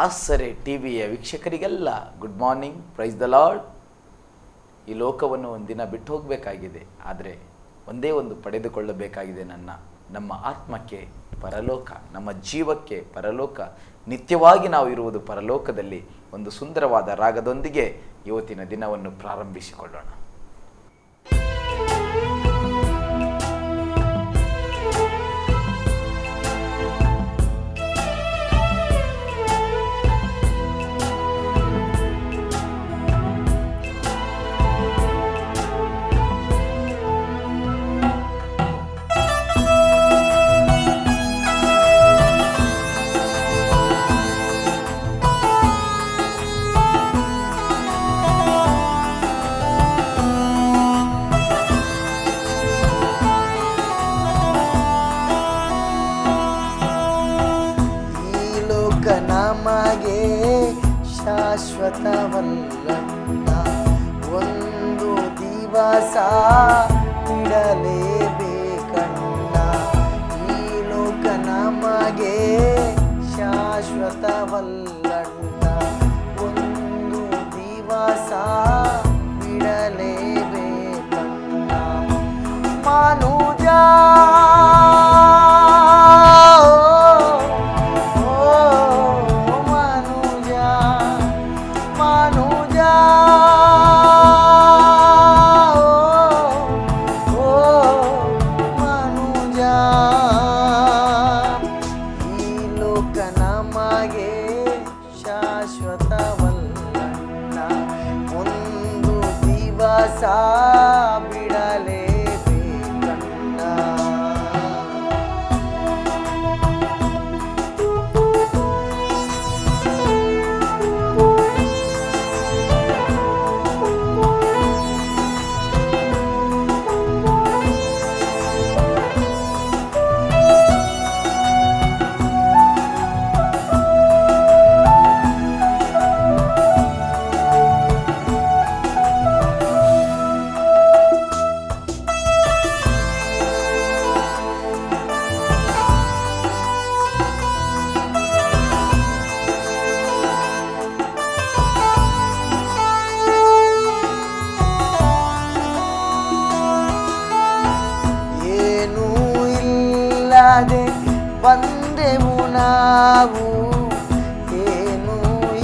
ಆಸರೆ ಟಿವಿಯ ವೀಕ್ಷಕರಿಗೆಲ್ಲ good morning, praise the lord. ಈ ಲೋಕವನ್ನು ಒಂದಿನ ಬಿಟ್ಟು ಹೋಗಬೇಕಾಗಿದೆ, ಆದರೆ ಒಂದೇ ಒಂದು ಪಡೆದುಕೊಳ್ಳಬೇಕಾಗಿದೆ. ನಮ್ಮ ಆತ್ಮಕ್ಕೆ ಪರಲೋಕ, ನಮ್ಮ ಜೀವಕ್ಕೆ ಪರಲೋಕ. ನಿತ್ಯವಾಗಿ ನಾವು ಇರುವುದು ಪರಲೋಕದಲ್ಲಿ. ಒಂದು ಸುಂದರವಾದ ರಾಗದೊಂದಿಗೆ ಇವತ್ತಿನ ದಿನವನ್ನು ಪ್ರಾರಂಭಿಸಿಕೊಳ್ಳೋಣ. ನಮಗೆ ಶಾಶ್ವತವಲ್ಲ, ಒಂದು ದಿವಸ ಬಿಡಲೇಬೇಕಣ್ಣ. ಈ ಲೋಕ ನಮಗೆ ಶಾಶ್ವತವಲ್ಲಣ್ಣ, ಒಂದು ದಿವಸ ಬಿಡಲೇಬೇಕಣ್ಣ. ಮನುಜ ಬಿಡಲೇಬೇಕಣ್ಣ. ಬಂದೆವು ನಾವು, ಏನೂ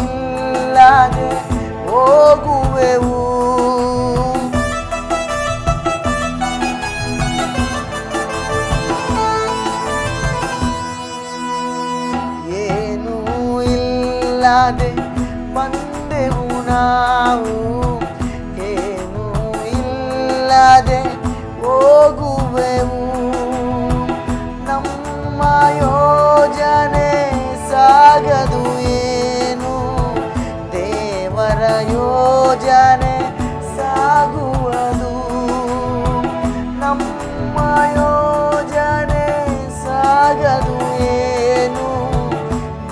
ಇಲ್ಲದೆ ಹೋಗುವೆವು. ಏನೂ ಇಲ್ಲದೆ ಬಂದೆವು ನಾವು, ಏನೂ ಇಲ್ಲದೆ ಹೋಗುವೆವು. ನಮ್ಮ ಯೋಜನೆ ಸಾಗದು ಏನು, ದೇವರ ಯೋಜನೆ ಸಾಗುವುದು. ನಮ್ಮ ಯೋಜನೆ ಸಾಗದು ಏನು,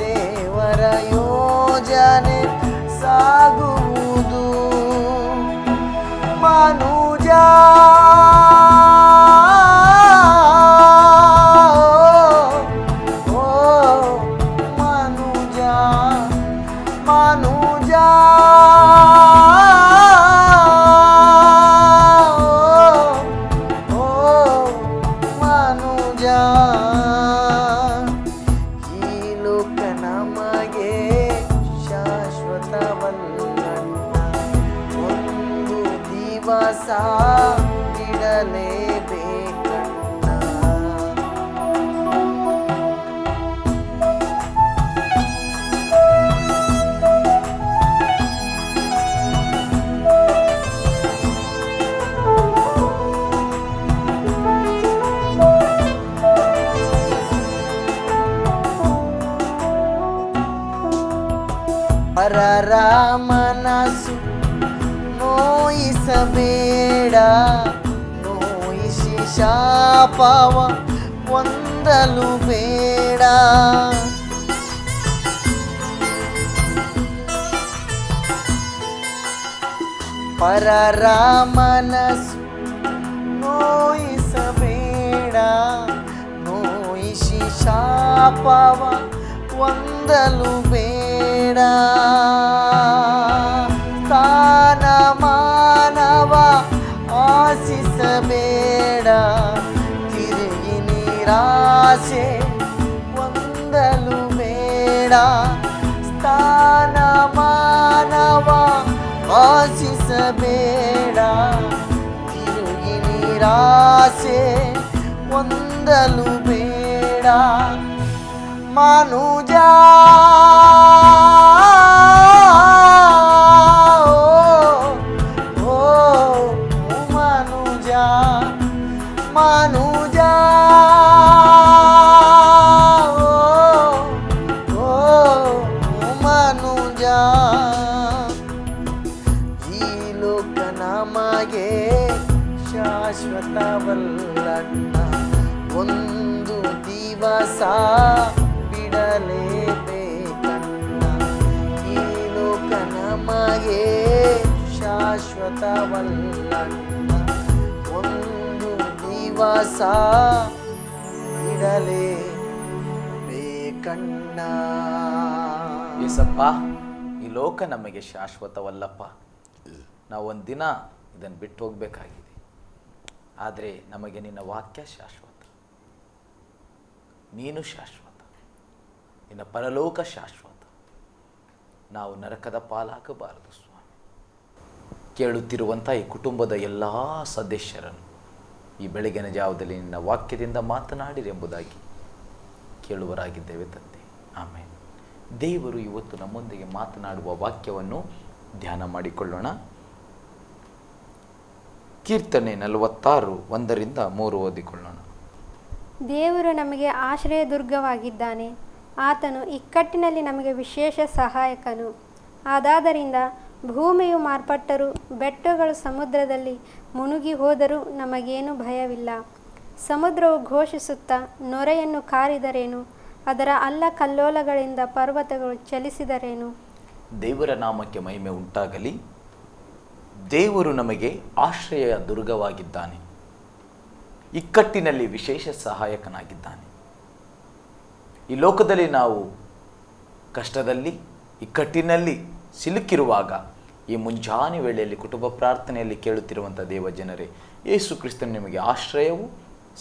ದೇವರ ಯೋಜನೆ ಸಾಗುವುದು. ಮನುಜ ಬಿಡಲೇಬೇಕಣ್ಣ. ಪರರ ಮನಸ್ಸು ನೋಯಿಸಬೇಡ, ನೋಯಿಸಿ ಶಾಪವ ಹೊಂದಲು ಬೇಡ. ಪರರ ಮನಸ್ಸು ನೋಯಿಸಬೇಡ, ನೋಯಿಸಿ ಶಾಪವ ಹೊಂದಲು ಬೇಡ. ಸ್ಥಾನಮಾನವ ಆಶಿಸಬೇಡ, ತಿರುಗಿ ನಿರಾಸೆ ಹೊಂದಲು ಬೇಡ. ಸ್ಥಾನಮಾನವ ಆಶಿಸಬೇಡ, ತಿರುಗಿ ನಿರಾಸೆ ಹೊಂದಲು ಬೇಡ. ಮನುಜ ಮನುಜ ಮನುಜ, ಈ ಲೋಕ ನಮಗೆ ಶಾಶ್ವತವಲ್ಲಣ್ಣ, ಒಂದು ದಿವಸ ಬಿಡಲೇಬೇಕಣ್ಣ. ಈ ಲೋಕ ನಮಗೆ ಶಾಶ್ವತವಲ್ಲಣ್ಣ, ಒಂದು ದಿವಸ ಬಿಡಲೇಬೇಕಣ್ಣ. ಏಸಪ್ಪ, ಈ ಲೋಕ ನಮಗೆ ಶಾಶ್ವತವಲ್ಲಪ್ಪ. ನಾವು ಒಂದಿನ ಇದನ್ನು ಬಿಟ್ಟು ಹೋಗಬೇಕಾಗಿದೆ. ಆದರೆ ನಮಗೆ ನಿನ್ನ ವಾಕ್ಯ ಶಾಶ್ವತ, ನೀನು ಶಾಶ್ವತ, ನಿನ್ನ ಪರಲೋಕ ಶಾಶ್ವತ. ನಾವು ನರಕದ ಪಾಲಾಗಬಾರದು ಸ್ವಾಮಿ. ಕೇಳುತ್ತಿರುವಂಥ ಈ ಕುಟುಂಬದ ಎಲ್ಲ ಸದಸ್ಯರನ್ನು ಈ ಬೆಳಗಿನ ಜಾವದಲ್ಲಿ ನಿನ್ನ ವಾಕ್ಯದಿಂದ ಮಾತನಾಡಿರೆಂಬುದಾಗಿ ಕೇಳುವರಾಗಿದ್ದೇವೆ ತಂದೆ. ಆಮೇಲೆ ದೇವರು ಇವತ್ತು ನಮ್ಮೊಂದಿಗೆ ಮಾತನಾಡುವ ವಾಕ್ಯವನ್ನು ಧ್ಯಾನ ಮಾಡಿಕೊಳ್ಳೋಣ. ಕೀರ್ತನೆ 46 1-3 ಓದಿಕೊಳ್ಳೋಣ. ದೇವರು ನಮಗೆ ಆಶ್ರಯ ದುರ್ಗವಾಗಿದ್ದಾನೆ, ಆತನು ಇಕ್ಕಟ್ಟಿನಲ್ಲಿ ನಮಗೆ ವಿಶೇಷ ಸಹಾಯಕನು. ಆದಾದರಿಂದ ಭೂಮಿಯು ಮಾರ್ಪಟ್ಟರೂ ಬೆಟ್ಟಗಳು ಸಮುದ್ರದಲ್ಲಿ ಮುಳುಗಿ ಹೋದರೂ ನಮಗೇನು ಭಯವಿಲ್ಲ. ಸಮುದ್ರವು ಘೋಷಿಸುತ್ತಾ ನೊರೆಯನ್ನು ಕಾರಿದರೇನು, ಅದರ ಅಲ್ಲಕಲ್ಲೋಲಗಳಿಂದ ಪರ್ವತಗಳು ಚಲಿಸಿದರೇನು. ದೇವರ ನಾಮಕ್ಕೆ ಮಹಿಮೆ ಉಂಟಾಗಲಿ. ದೇವರು ನಮಗೆ ಆಶ್ರಯ ದುರ್ಗವಾಗಿದ್ದಾನೆ, ಇಕ್ಕಟ್ಟಿನಲ್ಲಿ ವಿಶೇಷ ಸಹಾಯಕನಾಗಿದ್ದಾನೆ. ಈ ಲೋಕದಲ್ಲಿ ನಾವು ಕಷ್ಟದಲ್ಲಿ ಇಕ್ಕಟ್ಟಿನಲ್ಲಿ ಸಿಲುಕಿರುವಾಗ ಈ ಮುಂಜಾನೆ ವೇಳೆಯಲ್ಲಿ ಕುಟುಂಬ ಪ್ರಾರ್ಥನೆಯಲ್ಲಿ ಕೇಳುತ್ತಿರುವಂಥ ದೇವ ಜನರೇ, ಯೇಸು ಕ್ರಿಸ್ತನು ನಿಮಗೆ ಆಶ್ರಯವು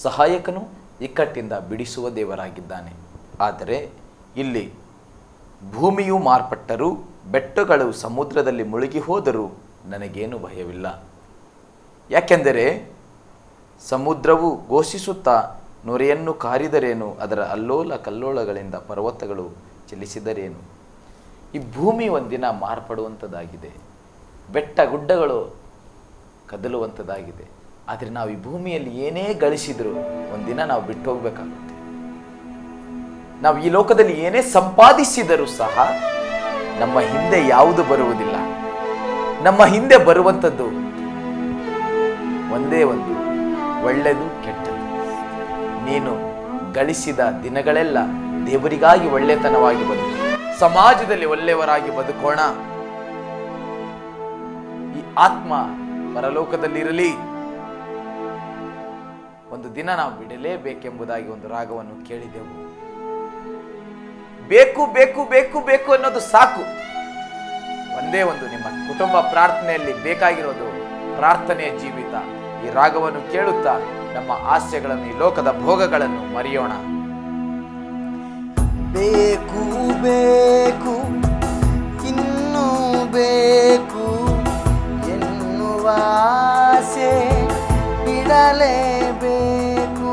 ಸಹಾಯಕನು, ಇಕ್ಕಟ್ಟಿಂದ ಬಿಡಿಸುವ ದೇವರಾಗಿದ್ದಾನೆ. ಆದರೆ ಇಲ್ಲಿ ಭೂಮಿಯು ಮಾರ್ಪಟ್ಟರೂ ಬೆಟ್ಟಗಳು ಸಮುದ್ರದಲ್ಲಿ ಮುಳುಗಿ ಹೋದರೂ ನನಗೇನು ಭಯವಿಲ್ಲ. ಯಾಕೆಂದರೆ ಸಮುದ್ರವು ಘೋಷಿಸುತ್ತಾ ನೊರೆಯನ್ನು ಕಾರಿದರೇನು, ಅದರ ಅಲ್ಲೋಲ ಕಲ್ಲೋಲಗಳಿಂದ ಪರ್ವತಗಳು ಚಲಿಸಿದರೇನು. ಈ ಭೂಮಿ ಒಂದಿನ ಮಾರ್ಪಡುವಂಥದ್ದಾಗಿದೆ, ಬೆಟ್ಟ ಗುಡ್ಡಗಳು ಕದಲುವಂಥದ್ದಾಗಿದೆ. ಆದರೆ ನಾವು ಈ ಭೂಮಿಯಲ್ಲಿ ಏನೇ ಗಳಿಸಿದರೂ ಒಂದಿನ ನಾವು ಬಿಟ್ಟು ಹೋಗಬೇಕಾಗುತ್ತೆ. ನಾವು ಈ ಲೋಕದಲ್ಲಿ ಏನೇ ಸಂಪಾದಿಸಿದರೂ ಸಹ ನಮ್ಮ ಹಿಂದೆ ಯಾವುದು ಬರುವುದಿಲ್ಲ. ನಮ್ಮ ಹಿಂದೆ ಬರುವಂಥದ್ದು ಒಂದೇ ಒಂದು, ಒಳ್ಳೆಯದು ಕೆಟ್ಟದ್ದು. ನೀನು ಗಳಿಸಿದ ದಿನಗಳೆಲ್ಲ ದೇವರಿಗಾಗಿ ಒಳ್ಳೆತನವಾಗಿ ಬದುಕು, ಸಮಾಜದಲ್ಲಿ ಒಳ್ಳೆಯವರಾಗಿ ಬದುಕೋಣ. ಈ ಆತ್ಮ ಪರಲೋಕದಲ್ಲಿರಲಿ. ಒಂದು ದಿನ ನಾವು ಬಿಡಲೇಬೇಕೆಂಬುದಾಗಿ ಒಂದು ರಾಗವನ್ನು ಕೇಳಿದೆವು. ಬೇಕು ಬೇಕು ಬೇಕು ಬೇಕು ಅನ್ನೋದು ಸಾಕು. ಒಂದೇ ಒಂದು, ನಿಮ್ಮ ಕುಟುಂಬ ಪ್ರಾರ್ಥನೆಯಲ್ಲಿ ಬೇಕಾಗಿರೋದು ಪ್ರಾರ್ಥನೆಯ ಜೀವಿತ. ಈ ರಾಗವನ್ನು ಕೇಳುತ್ತಾ ನಮ್ಮ ಆಸೆಗಳನ್ನು, ಈ ಲೋಕದ ಭೋಗಗಳನ್ನು ಮರೆಯೋಣ. ಬೇಕು ಬೇಕು ಇನ್ನೂ ಬೇಕು ಎನ್ನುವ ಆಸೆ ಬಿಡಲೇಬೇಕು.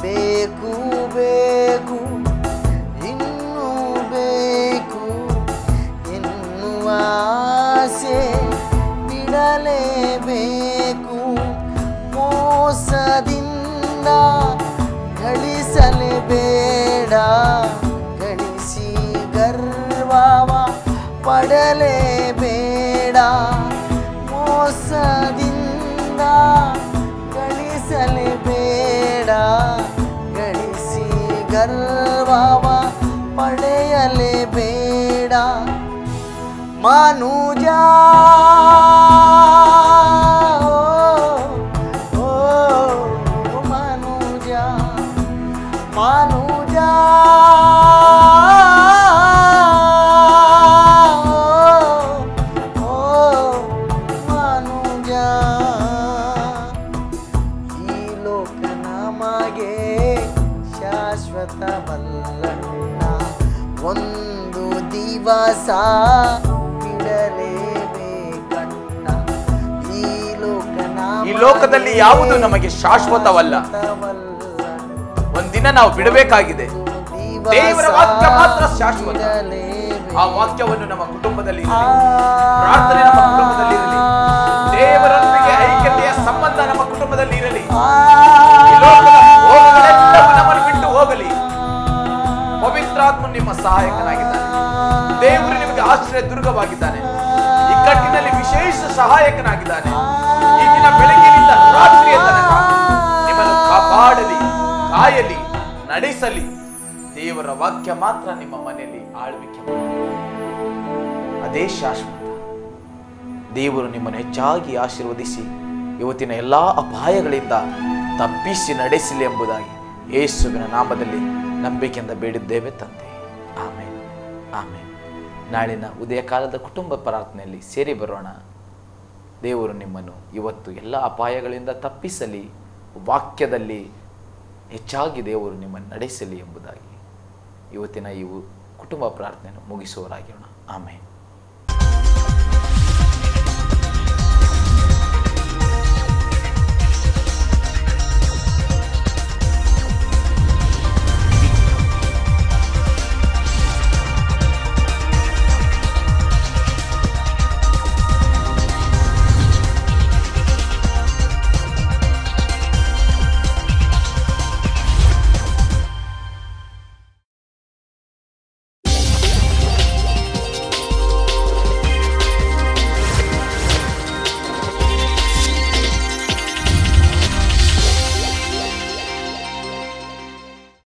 ಬೇಕು ಬೇಕು ಇನ್ನೂ ಬೇಕು ಎನ್ನುವ ಆಸೆ ಬಿಡಲೇಬೇಕು. ಮೋಸದಿಂದ ಗಳಿಸಲೇಬೇಡ, ಗಳಿಸಿ ಗರ್ವವ ಪಡಲೇಬೇಡ. ಮೋಸದಿಂದ ಗಳಿಸಲೇಬೇಡ, ಗಳಿಸಿ ಗರ್ವವ ಪಡೆಯಲೇಬೇಡ. ಮನುಜ ಓ ಮನುಜ ಮನುಜ ಓ ಮನುಜ ಈ ಲೋಕ ನಮಗೆ ಶಾಶ್ವತವಲ್ಲಣ್ಣ ಒಂದು ದಿವಸ ಬಿಡಲೇಬೇಕಣ್ಣ ಈ ಲೋಕದಲ್ಲಿ ಯಾವುದು ನಮಗೆ ಶಾಶ್ವತವಲ್ಲ. ಒಂದಿನ ನಾವು ಬಿಡಬೇಕಾಗಿದೆ. ದೇವರ ವಾಕ್ಯ ಮಾತ್ರ ಶಾಶ್ವತ. ಆ ವಾಕ್ಯವನ್ನು ನಮ್ಮ ಕುಟುಂಬದಲ್ಲಿ ಇರಲಿ, ಪ್ರಾರ್ಥನೆ ನಮ್ಮ ಕುಟುಂಬದಲ್ಲಿ ಇರಲಿ, ದೇವರೊಂದಿಗೆ ಐಕ್ಯತೆಯ ಸಂಬಂಧ ನಮ್ಮ ಕುಟುಂಬದಲ್ಲಿ ಇರಲಿ. ಈ ಲೋಕದ ಭೋಗಗಳೆಲ್ಲವೂ ನಮ್ಮನ್ನು ಬಿಟ್ಟು ಹೋಗಲಿ. ಪವಿತ್ರಾತ್ಮ ನಿಮ್ಮ ಸಹಾಯಕನಾಗಿದ್ದಾನೆ. ದೇವರು ನಿಮಗೆ ಆಶ್ರಯ ದುರ್ಗವಾಗಿದ್ದಾನೆ. ಇಕ್ಕಟ್ಟಿನಲ್ಲಿ ವಿಶೇಷ ಸಹಾಯಕನಾಗಿದ್ದಾನೆ. ಈ ದಿನ ಬೆಳಗ್ಗಿನಿಂದ ರಾತ್ರಿಯ ತನಕ ನಿಮ್ಮನ್ನು ಕಾಪಾಡಲಿ, ಕಾಯಲಿ, ನಡೆಸಲಿ. ದೇವರ ವಾಕ್ಯ ಮಾತ್ರ ನಿಮ್ಮ ಮನೆಯಲ್ಲಿ ಆಳ್ವಿಕೆ ಮಾಡಲಿ. ಅದೇ ಶಾಶ್ವತ. ದೇವರು ನಿಮ್ಮನ್ನು ಹೆಚ್ಚಾಗಿ ಆಶೀರ್ವದಿಸಿ ಇವತ್ತಿನ ಎಲ್ಲಾ ಅಪಾಯಗಳಿಂದ ತಪ್ಪಿಸಿ ನಡೆಸಲಿ ಎಂಬುದಾಗಿ ಯೇಸುವಿನ ನಾಮದಲ್ಲಿ ನಂಬಿಕೆಯಿಂದ ಬೇಡಿದ್ದೇವೆ ತಂದೆ. ಆಮೇಲೆ ಆಮೇಲೆ. ನಾಳಿನ ಉದಯ ಕಾಲದ ಕುಟುಂಬ ಪ್ರಾರ್ಥನೆಯಲ್ಲಿ ಸೇರಿ ಬರೋಣ. ದೇವರು ನಿಮ್ಮನ್ನು ಇವತ್ತು ಎಲ್ಲ ಅಪಾಯಗಳಿಂದ ತಪ್ಪಿಸಲಿ, ವಾಕ್ಯದಲ್ಲಿ ಹೆಚ್ಚಾಗಿ ದೇವರು ನಿಮ್ಮನ್ನು ನಡೆಸಲಿ ಎಂಬುದಾಗಿ ಇವತ್ತಿನ ಈ ಕುಟುಂಬ ಪ್ರಾರ್ಥನೆಯನ್ನು ಮುಗಿಸುವರಾಗಿರೋಣ. ಆಮೇಲೆ.